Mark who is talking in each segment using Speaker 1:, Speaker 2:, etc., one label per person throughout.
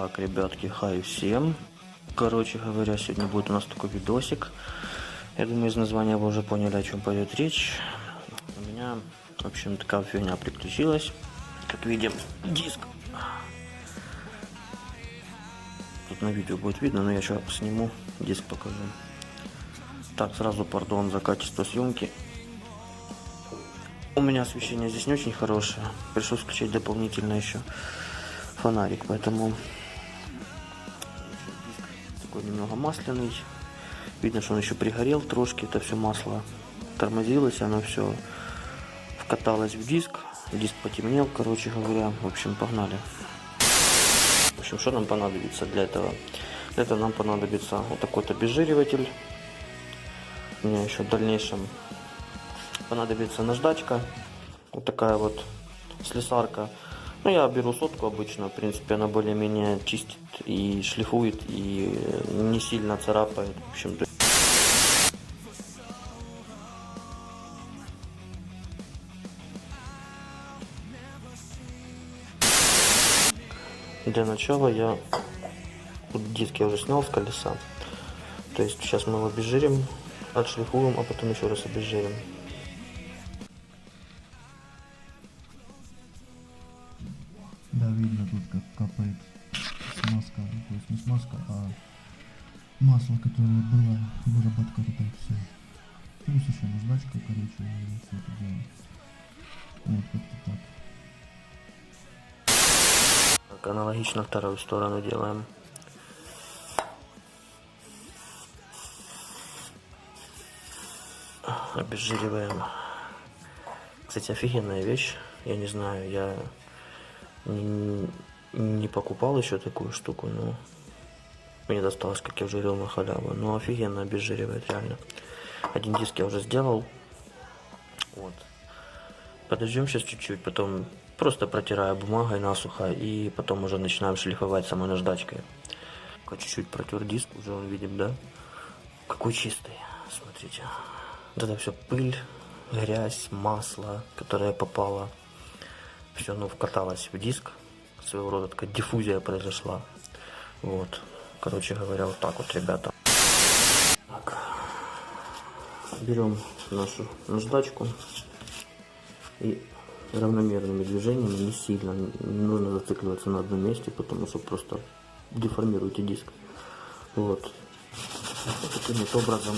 Speaker 1: Так, ребятки, хай всем. Короче говоря, сегодня будет у нас такой видосик. Я думаю, из названия вы уже поняли, о чем пойдет речь. У меня, в общем, такая фигня приключилась. Как видим, диск. Тут на видео будет видно, но я сейчас сниму, диск покажу. Так, сразу пардон за качество съемки. У меня освещение здесь не очень хорошее. Пришлось включить дополнительно еще фонарик, поэтому такой немного масляный. Видно, что он еще пригорел трошки, это все масло тормозилось, оно все вкаталось в диск потемнел, короче говоря. В общем, погнали. В общем, что нам понадобится для этого? Для этого нам понадобится вот такой-то обезжириватель. У меня еще в дальнейшем понадобится наждачка, вот такая вот слесарка. Ну, я беру сотку обычно, в принципе, она более-менее чистит и шлифует, и не сильно царапает. В общем, для начала вот диск я уже снял с колеса. То есть сейчас мы его обезжирим, отшлифуем, а потом еще раз обезжирим.
Speaker 2: Да, видно тут, как капает смазка, то есть не смазка, а масло, которое было, выработка вот это все. Плюс еще наждачка, короче, и все это дело. Вот как-то так.
Speaker 1: Так, аналогично вторую сторону делаем. Обезжириваем. Кстати, офигенная вещь. Я не знаю, я не покупал еще такую штуку, но мне досталось, как я уже говорил, на халяву. Но офигенно обезжиривает, реально. Один диск я уже сделал. Вот. Подождем сейчас чуть-чуть, потом просто протираю бумагой насухо и потом уже начинаем шлифовать самой наждачкой. Чуть-чуть протер диск, уже он видим, да? Какой чистый, смотрите. Вот это все пыль, грязь, масло, которое попало. Все, ну, вкаталось в диск. Своего рода такая диффузия произошла. Вот. Короче говоря, вот так вот, ребята. Так. Берем нашу наждачку и равномерными движениями, не сильно, не нужно зацикливаться на одном месте, потому что просто деформируете диск. Вот. Таким вот образом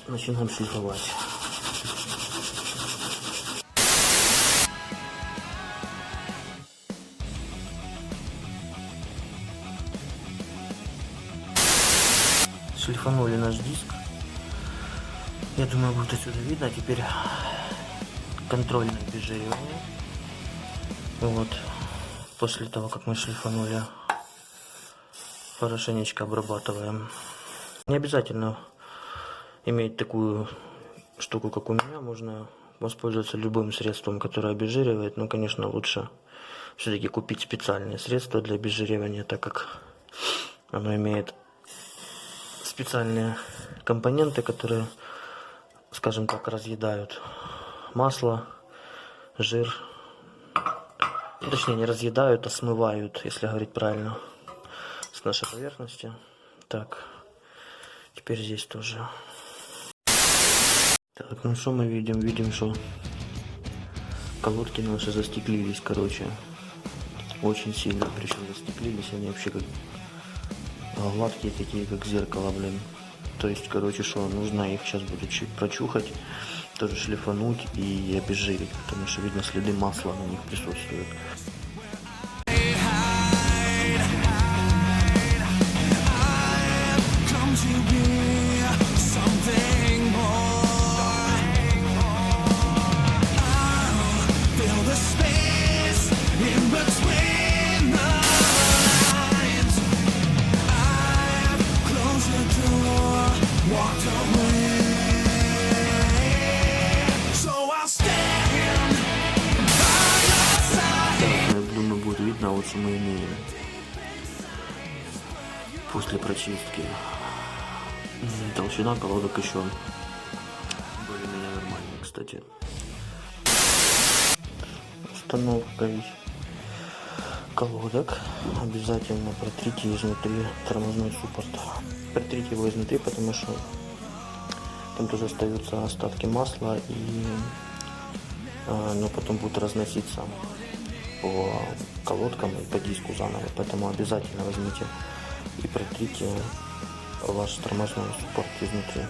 Speaker 1: начинаем шлифовать. Шлифанули наш диск. Я думаю, будет отсюда видно. Теперь контрольное обезжиривание. Вот. После того, как мы шлифанули, хорошенечко обрабатываем. Не обязательно иметь такую штуку, как у меня. Можно воспользоваться любым средством, которое обезжиривает. Но, конечно, лучше все-таки купить специальные средства для обезжиривания, так как оно имеет специальные компоненты, которые, скажем так, разъедают масло, жир. Точнее, не разъедают, а смывают, если говорить правильно, с нашей поверхности. Так, теперь здесь тоже. Так, ну что мы видим? Видим, что колодки наши застеклились, короче. Очень сильно, причем застеклились они вообще как гладкие такие, как зеркало, блин. То есть, короче, что нужно их сейчас будет чуть прочухать, тоже шлифануть и обезжирить, потому что видно следы масла на них присутствуют. Вот что мы имеем после прочистки. Толщина колодок еще более-менее нормальная, кстати. Установкой колодок обязательно протрите изнутри тормозной суппорт. Протрите его изнутри, потому что там тоже остаются остатки масла и оно потом будет разноситься по колодкам и по диску заново. Поэтому обязательно возьмите и протрите ваш тормозной суппорт изнутри.